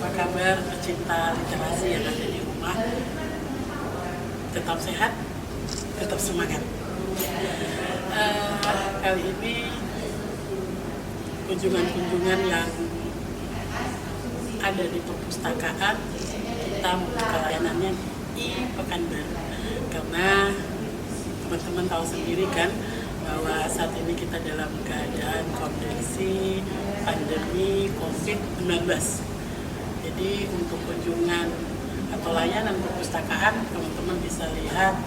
apa kabar pecinta literasi yang ada di rumah? Tetap sehat, tetap semangat. Kali ini kunjungan-kunjungan yang ada di perpustakaan, kita membuka layanannya di Pekanbaru. Karena teman-teman tahu sendiri kan bahwa saat ini kita dalam keadaan kondisi pandemi COVID-19. Jadi untuk kunjungan atau layanan perpustakaan, teman-teman bisa lihat,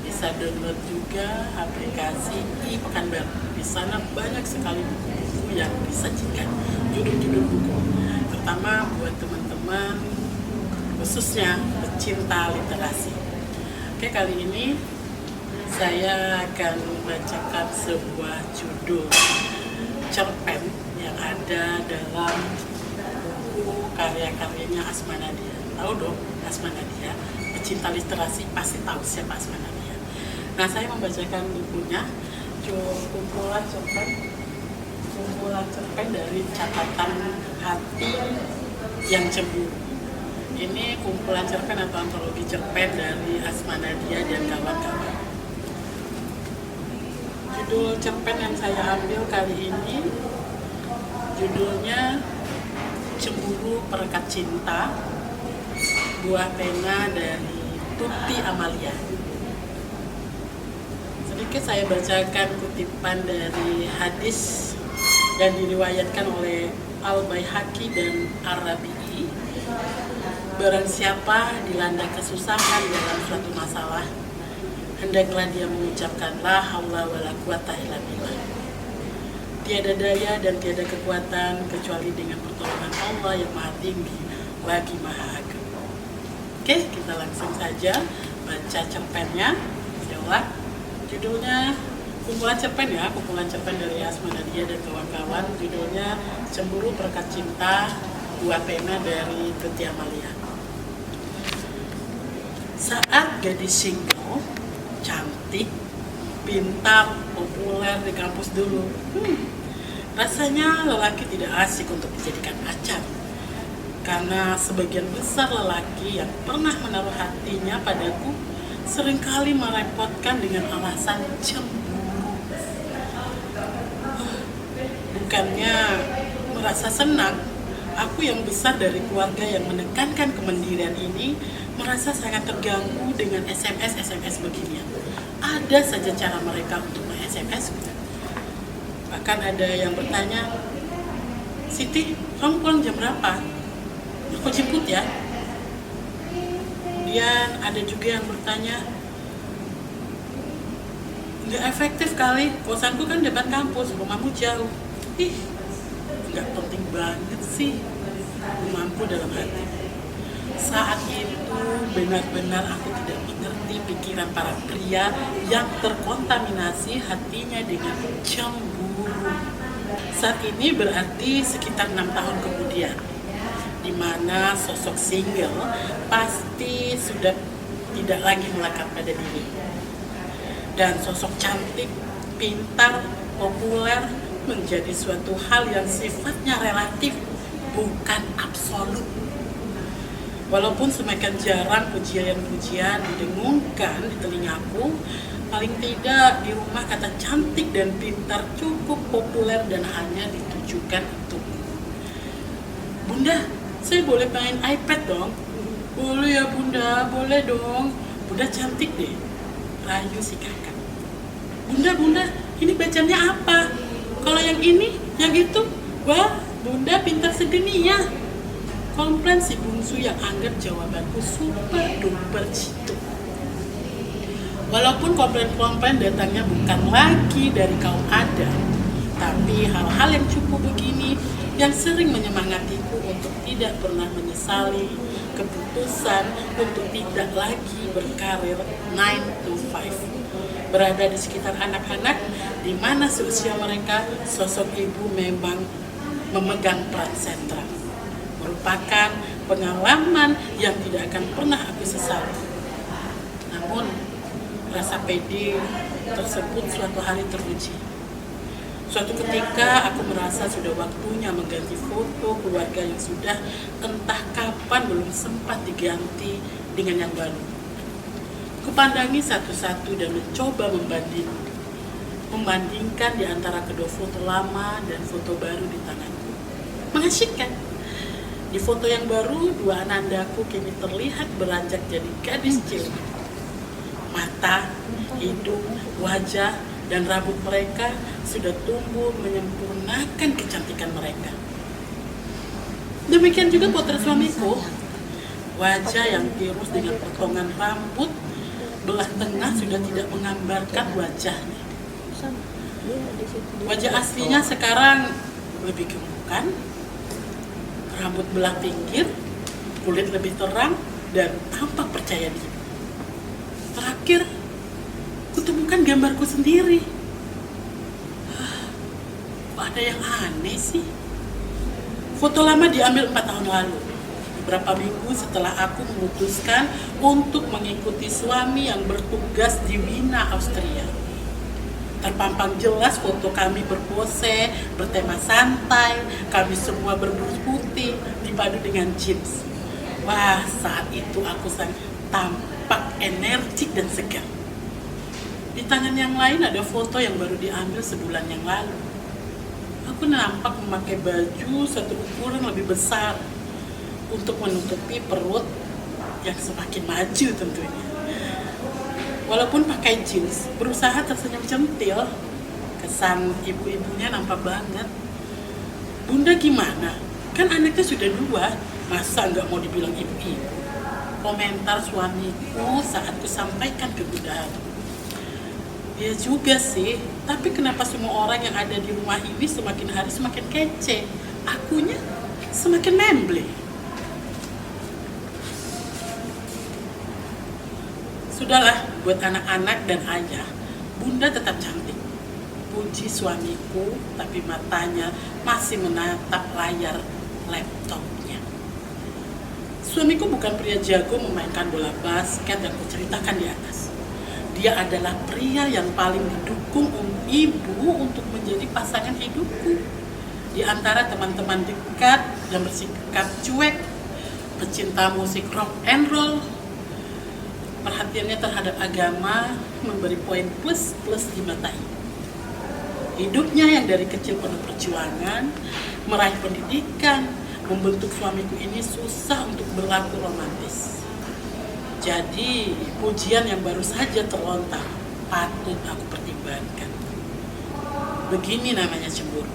bisa download juga aplikasi Pekanbaru. Di sana banyak sekali buku-buku yang disajikan, judul-judul buku. Pertama buat teman-teman khususnya pecinta literasi. Oke, kali ini saya akan membacakan sebuah judul cerpen yang ada dalam buku karya-karyanya Asma Nadia. Tahu dong Asma Nadia, pecinta literasi pasti tahu siapa Asma Nadia. Nah, saya membacakan bukunya, kumpulan cerpen dari Catatan Hati yang Cemburu. Ini kumpulan cerpen atau antologi cerpen dari Asma Nadia dan kawan-kawan. Judul cerpen yang saya ambil kali ini judulnya Cemburu Perekat Cinta, buah pena dari Tuti Amalia. Sedikit saya bacakan kutipan dari hadis yang diriwayatkan oleh Al-Baihaqi dan Ar-Rabi'i. Barang siapa dilanda kesusahan dalam suatu masalah, hendaklah dia mengucapkan la haula wala quwata illa billah. Tiada daya dan tiada kekuatan kecuali dengan pertolongan Allah yang Maha Tinggi lagi Maha Agung. Oke, kita langsung saja baca cerpennya. Saya ulang, judulnya kumpulan cerpen ya, kumpulan cerpen dari Asma Nadia dan kawan-kawan. Judulnya Cemburu Perekat Cinta, buah pena dari Tuti Amalia. Saat gadis single, cantik, pintar, populer di kampus dulu, rasanya lelaki tidak asik untuk dijadikan pacar. Karena sebagian besar lelaki yang pernah menaruh hatinya padaku seringkali merepotkan dengan alasan cemburu. Bukannya merasa senang, aku yang besar dari keluarga yang menekankan kemandirian ini merasa sangat terganggu dengan SMS beginian. Ada saja cara mereka untuk nge-SMS. Bahkan ada yang bertanya, Siti, kamu pulang jam berapa? Aku jemput ya. Kemudian ada juga yang bertanya, nggak efektif kali, kosanku kan depan kampus, rumahmu jauh. Ih, nggak penting banget sih, rumahku dalam hati. Saat itu benar-benar aku tidak mengerti pikiran para pria yang terkontaminasi hatinya dengan cemburu. Saat ini berarti sekitar 6 tahun kemudian, di mana sosok single pasti sudah tidak lagi melekat pada diri. Dan sosok cantik, pintar, populer menjadi suatu hal yang sifatnya relatif, bukan absolut. Walaupun semakin jarang pujian-pujian didengungkan di telingaku, paling tidak di rumah kata cantik dan pintar cukup populer dan hanya ditujukan untukku. Bunda, saya boleh main iPad dong? Boleh ya Bunda, boleh dong. Bunda cantik deh, rayu si kakak. Bunda, ini bacanya apa? Kalau yang ini, yang itu, wah Bunda pintar sedunia. Komplain si bungsu yang anggap jawabanku super duper jitu. Walaupun komplain-komplain datangnya bukan lagi dari kaum Adam, tapi hal-hal yang cukup begini yang sering menyemangatiku untuk tidak pernah menyesali keputusan untuk tidak lagi berkarir 9 to 5. Berada di sekitar anak-anak di mana seusia mereka sosok ibu memang memegang peran sentral. Merupakan pengalaman yang tidak akan pernah aku sesali. Namun, rasa pede tersebut suatu hari teruji. Suatu ketika aku merasa sudah waktunya mengganti foto keluarga yang sudah entah kapan belum sempat diganti dengan yang baru. Kupandangi satu-satu dan mencoba membandingkan di antara kedua foto lama dan foto baru di tanganku. Mengasyikkan. Di foto yang baru, dua anandaku kini terlihat beranjak jadi gadis cilik. Mata, hidung, wajah, dan rambut mereka sudah tumbuh menyempurnakan kecantikan mereka. Demikian juga potret suamiku. Wajah yang tirus dengan potongan rambut belah tengah sudah tidak menggambarkan wajahnya. Wajah aslinya sekarang lebih gemukan, rambut belah pinggir, kulit lebih terang, dan tampak percaya diri. Terakhir, kutemukan gambarku sendiri. Kok ada yang aneh sih? Foto lama diambil 4 tahun lalu. Beberapa minggu setelah aku memutuskan untuk mengikuti suami yang bertugas di Wina, Austria. Terpampang jelas foto kami berpose, bertema santai, kami semua berbulu putih, dipadu dengan jeans. Wah, saat itu aku sangat tampak energik dan segar. Di tangan yang lain ada foto yang baru diambil sebulan yang lalu. Aku nampak memakai baju satu ukuran lebih besar untuk menutupi perut yang semakin maju tentunya. Walaupun pakai jeans, berusaha tersenyum centil, kesan ibu-ibunya nampak banget. Bunda gimana? Kan anaknya sudah 2, masa nggak mau dibilang ibu-ibu? Komentar suamiku saat kusampaikan ke Bunda. Ya juga sih, tapi kenapa semua orang yang ada di rumah ini semakin hari semakin kece? Akunya semakin memble. Sudahlah, buat anak-anak dan ayah, Bunda tetap cantik. Puji suamiku, tapi matanya masih menatap layar laptopnya. Suamiku bukan pria jago memainkan bola basket yang kuceritakan di atas. Dia adalah pria yang paling didukung ibu untuk menjadi pasangan hidupku. Di antara teman-teman dekat yang bersikap cuek, pecinta musik rock and roll, perhatiannya terhadap agama memberi poin plus di mata ibu. Hidupnya yang dari kecil penuh perjuangan, meraih pendidikan, membentuk suamiku ini susah untuk berlaku romantis. Jadi, pujian yang baru saja terlontar patut aku pertimbangkan. Begini namanya cemburu.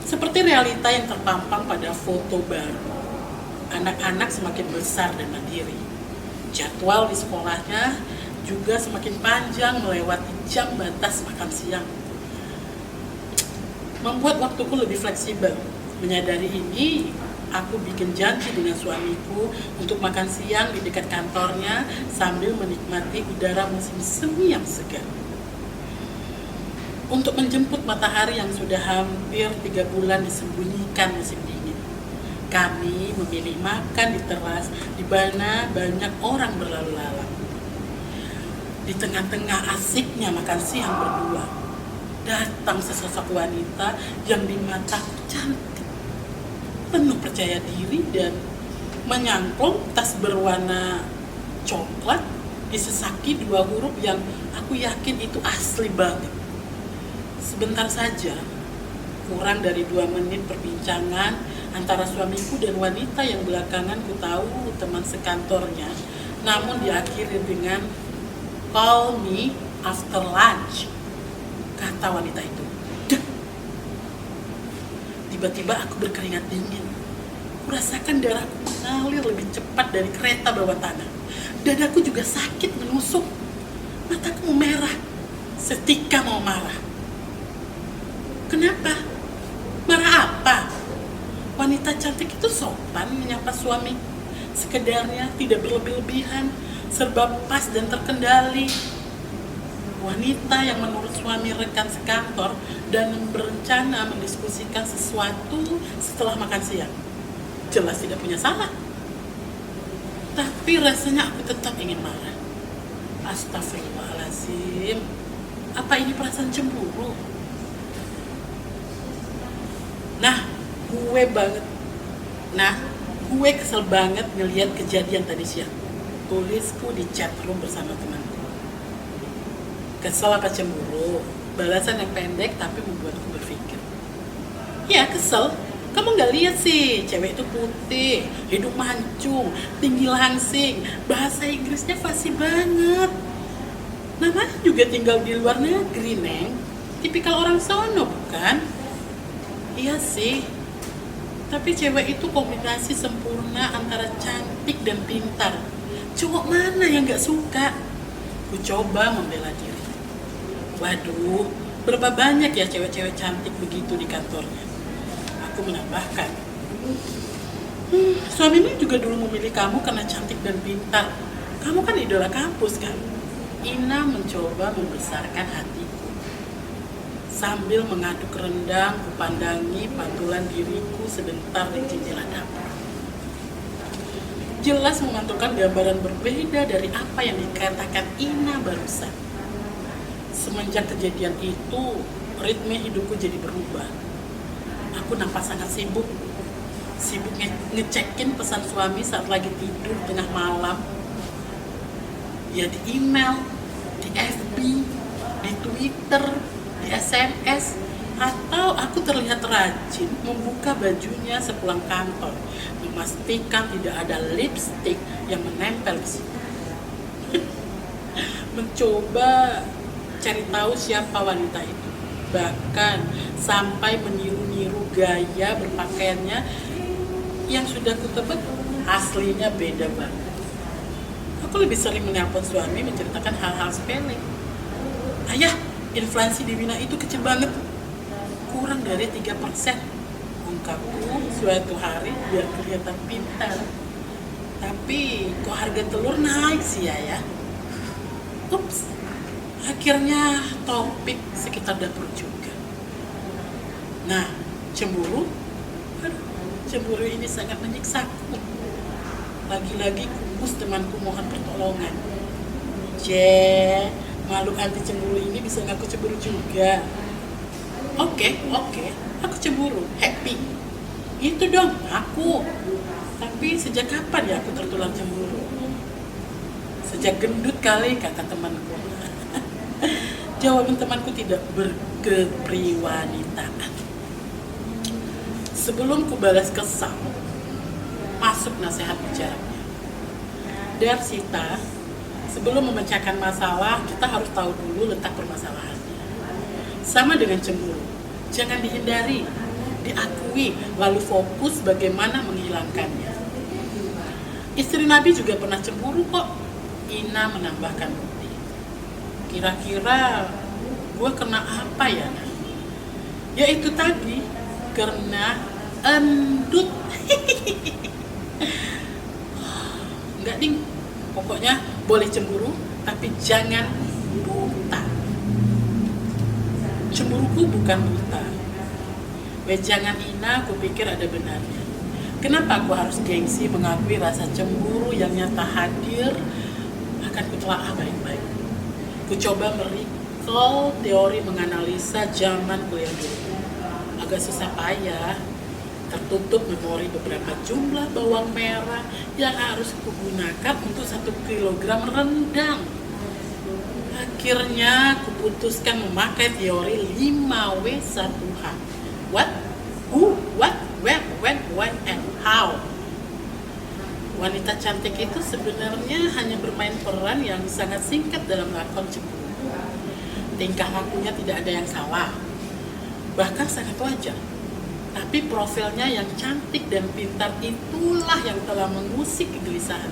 Seperti realita yang terpampang pada foto baru. Anak-anak semakin besar dan mandiri. Jadwal di sekolahnya juga semakin panjang melewati jam batas makan siang. Membuat waktuku lebih fleksibel. Menyadari ini, aku bikin janji dengan suamiku untuk makan siang di dekat kantornya sambil menikmati udara musim semi yang segar. Untuk menjemput matahari yang sudah hampir 3 bulan disembunyikan musim dingin, kami memilih makan di teras di mana banyak orang berlalu lalang. Di tengah-tengah asiknya makan siang berdua, datang sesosok wanita yang di mataku cantik, penuh percaya diri dan menyangklong tas berwarna coklat disesaki 2 huruf yang aku yakin itu asli banget. Sebentar saja, kurang dari 2 menit perbincangan antara suamiku dan wanita yang belakangan ku tahu teman sekantornya, namun diakhiri dengan "call me after lunch," kata wanita itu. Dek. Tiba-tiba aku berkeringat dingin. Kurasakan darahku mengalir lebih cepat dari kereta bawah tanah. Dadaku juga sakit menusuk. Mataku memerah. Setika mau marah. Kenapa? Marah apa? Wanita cantik itu sopan menyapa suami. Sekedarnya tidak berlebih-lebihan, serba pas dan terkendali. Wanita yang menurut suami rekan sekantor dan berencana mendiskusikan sesuatu setelah makan siang. Jelas tidak punya salah. Tapi rasanya aku tetap ingin marah. Astagfirullahaladzim. Apa ini perasaan cemburu? Nah, gue banget. Nah, gue kesel banget ngelihat kejadian tadi siang. Tulisku di chat room bersama temanku. Kesel apa cemburu? Balasan yang pendek tapi membuatku berpikir. Ya kesel. Kamu nggak lihat sih, cewek itu putih, hidung mancung, tinggi langsing, bahasa Inggrisnya fasih banget. Namanya juga tinggal di luar negeri, Neng. Tipikal orang sono, bukan? Iya sih. Tapi cewek itu kombinasi sempurna antara cantik dan pintar. Cowok mana yang nggak suka? Ku coba membela diri. Waduh, berapa banyak ya cewek-cewek cantik begitu di kantornya? Aku menambahkan, suamimu juga dulu memilih kamu karena cantik dan pintar. Kamu kan idola kampus kan? Ina mencoba membesarkan hatiku. Sambil mengaduk rendang, kupandangi pantulan diriku sebentar di jendela dapur. Jelas memantulkan gambaran berbeda dari apa yang dikatakan Ina barusan. Semenjak kejadian itu, ritme hidupku jadi berubah. Aku nampak sangat sibuk ngecekin pesan suami saat lagi tidur tengah malam. Ya di email, di FB, di Twitter, di SMS, atau aku terlihat rajin membuka bajunya sepulang kantor, memastikan tidak ada lipstick yang menempel di situ. Mencoba cari tahu siapa wanita itu, bahkan sampai meniru-niru gaya berpakaiannya yang sudah kutebak aslinya beda banget. Aku lebih sering menelpon suami menceritakan hal-hal sepele. Ayah, inflasi di Wina itu kecil banget, kurang dari 3%, ungkapku suatu hari biar kelihatan pintar. Tapi kok harga telur naik sih ya? Ups, akhirnya topik sekitar dapur juga. Nah, cemburu? Cemburu ini sangat menyiksaku. Lagi-lagi kukus temanku mohon pertolongan. Makhluk anti cemburu ini bisa ngaku cemburu juga. Oke, aku cemburu, happy. Itu dong, aku. Tapi sejak kapan ya aku tertular cemburu? Sejak gendut kali, kata temanku. Jawaban temanku tidak berkepribadian. Sebelum ku balas kesal, masuk nasihat bicaranya. Darsita, sebelum memecahkan masalah, kita harus tahu dulu letak permasalahannya. Sama dengan cemburu, jangan dihindari, diakui, lalu fokus bagaimana menghilangkannya. Istri Nabi juga pernah cemburu kok, Ina menambahkan bukti. Kira-kira gue kena apa ya? Ya itu tadi, karena endut. Enggak ding, pokoknya boleh cemburu tapi jangan buta. Cemburuku bukan buta. Jangan Ina, aku pikir ada benarnya. Kenapa aku harus gengsi mengakui rasa cemburu yang nyata hadir? Akan kutelaah baik-baik. Ku coba merecall teori menganalisa zaman kuliah dulu. Agak susah payah, tertutup memori beberapa jumlah bawang merah yang harus kugunakan untuk 1 kilogram rendang. Akhirnya kuputuskan memakai teori 5W1H. What, who, what, where, when, why, and how. Wanita cantik itu sebenarnya hanya bermain peran yang sangat singkat dalam lakon cemburu. Tingkah lakunya tidak ada yang salah, bahkan sangat wajar. Tapi profilnya yang cantik dan pintar itulah yang telah mengusik kegelisahan.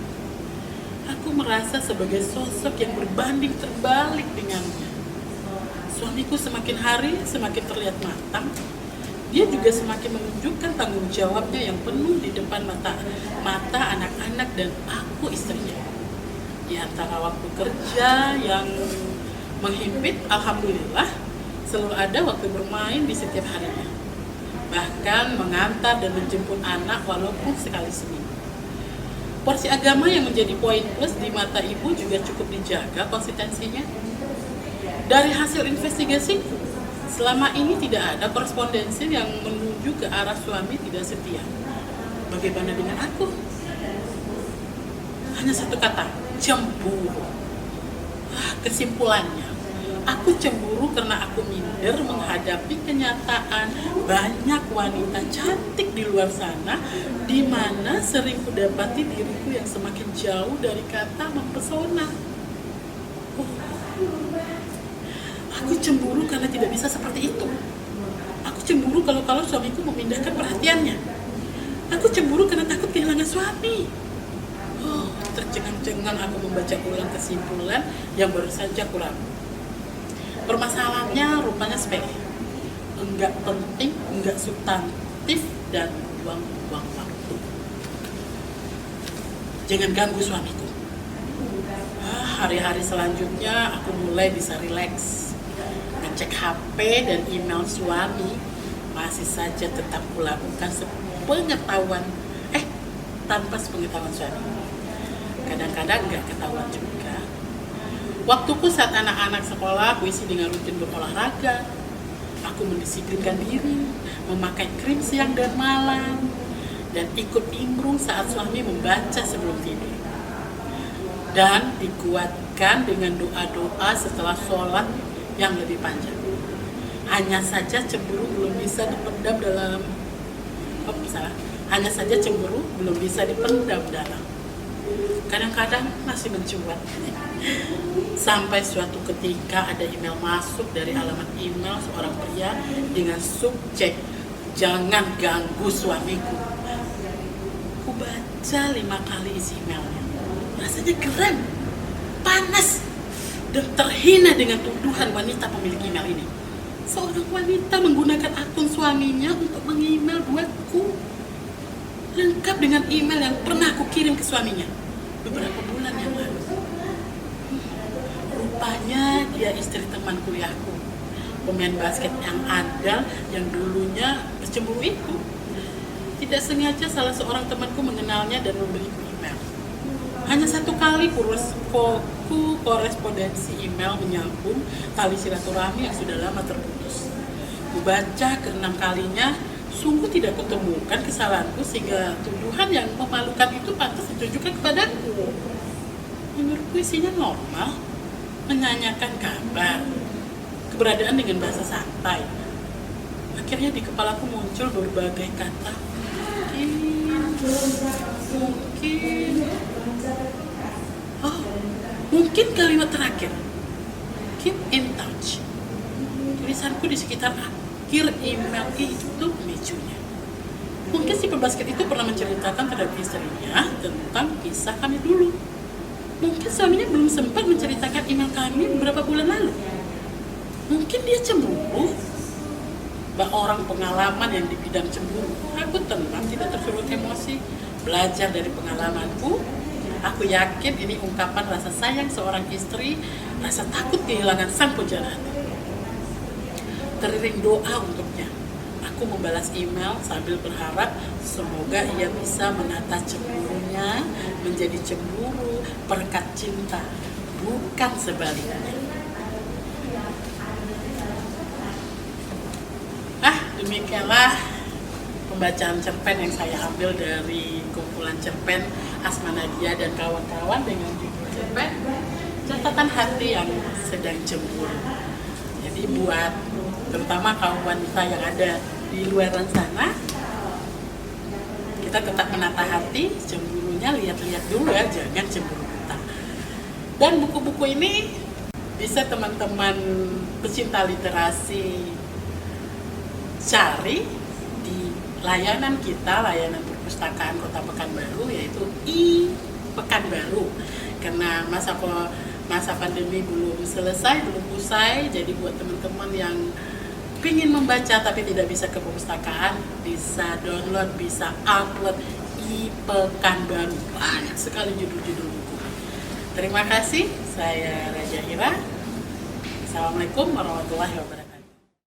Aku merasa sebagai sosok yang berbanding terbalik dengannya. Suamiku semakin hari semakin terlihat matang. Dia juga semakin menunjukkan tanggung jawabnya yang penuh di depan mata anak-anak dan aku istrinya. Di antara waktu kerja yang menghimpit, alhamdulillah selalu ada waktu bermain di setiap harinya. Bahkan mengantar dan menjemput anak walaupun sekali seminggu. Porsi agama yang menjadi poin plus di mata ibu juga cukup dijaga konsistensinya. Dari hasil investigasiku, selama ini tidak ada korespondensi yang menuju ke arah suami tidak setia. Bagaimana dengan aku? Hanya satu kata, cemburu. Kesimpulannya, aku cemburu karena aku minder menghadapi kenyataan banyak wanita cantik di luar sana, di mana sering kudapati diriku yang semakin jauh dari kata mempesona. Aku cemburu karena tidak bisa seperti itu. Aku cemburu kalau suamiku memindahkan perhatiannya. Aku cemburu karena takut kehilangan suami. Tercengang-cengang aku membaca ulang kesimpulan yang baru saja kurangku. Permasalahannya rupanya sepele, enggak penting, enggak substantif, dan buang-buang waktu. Jangan ganggu suamiku. Hari-hari selanjutnya aku mulai bisa rileks. Ngecek HP dan email suami masih saja tetap kulakukan tanpa sepengetahuan suami. Kadang-kadang nggak ketahuan juga. Waktuku saat anak-anak sekolah, aku isi dengan rutin berolahraga. Aku mendisiplinkan diri, memakai krim siang dan malam, dan ikut nimbrung saat suami membaca sebelum tidur. Dan dikuatkan dengan doa-doa setelah sholat yang lebih panjang. Hanya saja cemburu belum bisa dipendam dalam. Hanya saja cemburu belum bisa dipendam dalam. Kadang-kadang masih mencuat. Sampai suatu ketika ada email masuk dari alamat email seorang pria dengan subjek "Jangan ganggu suamiku". Ku baca 5 kali isi emailnya. Rasanya geram, panas, dan terhina dengan tuduhan wanita pemilik email ini. Seorang wanita menggunakan akun suaminya untuk meng-email buatku, lengkap dengan email yang pernah aku kirim ke suaminya beberapa bulan yang lalu. Rupanya dia istri teman kuliahku, pemain basket yang andal yang dulunya bercemburu itu. Tidak sengaja salah seorang temanku mengenalnya dan memberiku email. Hanya 1 kali korespondensi email menyambung tali silaturahmi yang sudah lama terputus. Kubaca ke-6 kalinya, sungguh tidak kutemukan kesalahanku sehingga tuduhan yang memalukan itu pantas ditujukan kepadaku. Menurutku isinya normal, menanyakan kabar, keberadaan dengan bahasa santai. Akhirnya di kepalaku muncul berbagai kata, mungkin kalimat terakhir, keep in touch. Tulisanku di sekitar akhir email itu pemicunya. Mungkin si pembasket itu pernah menceritakan terhadap istrinya tentang kisah kami dulu. Mungkin suaminya belum sempat menceritakan email kami beberapa bulan lalu. Mungkin dia cemburu. Orang pengalaman yang di bidang cemburu, aku tenang, tidak tersulut emosi, belajar dari pengalamanku. Aku yakin ini ungkapan rasa sayang seorang istri, rasa takut kehilangan sang pujaan hati. Teriring doa untuknya. Aku membalas email sambil berharap semoga ia bisa menata cemburunya menjadi cemburu berkat cinta, bukan sebaliknya. Demikianlah pembacaan cerpen yang saya ambil dari kumpulan cerpen Asma Nadia dan kawan-kawan dengan judul cerpen Catatan Hati yang Sedang Cemburu. Jadi buat terutama kaum wanita yang ada di luar sana, kita tetap menata hati, cemburunya lihat-lihat dulu ya, jangan cemburu buta. Dan buku-buku ini bisa teman-teman pecinta literasi cari di layanan kita, layanan perpustakaan Kota Pekanbaru, yaitu Pekanbaru. Karena masa pandemi belum selesai, belum usai, jadi buat teman-teman yang ingin membaca tapi tidak bisa ke perpustakaan, bisa download, bisa upload Pekanbaru. Banyak sekali judul-judul buku. Terima kasih, saya Raja Hira. Assalamualaikum warahmatullahi wabarakatuh.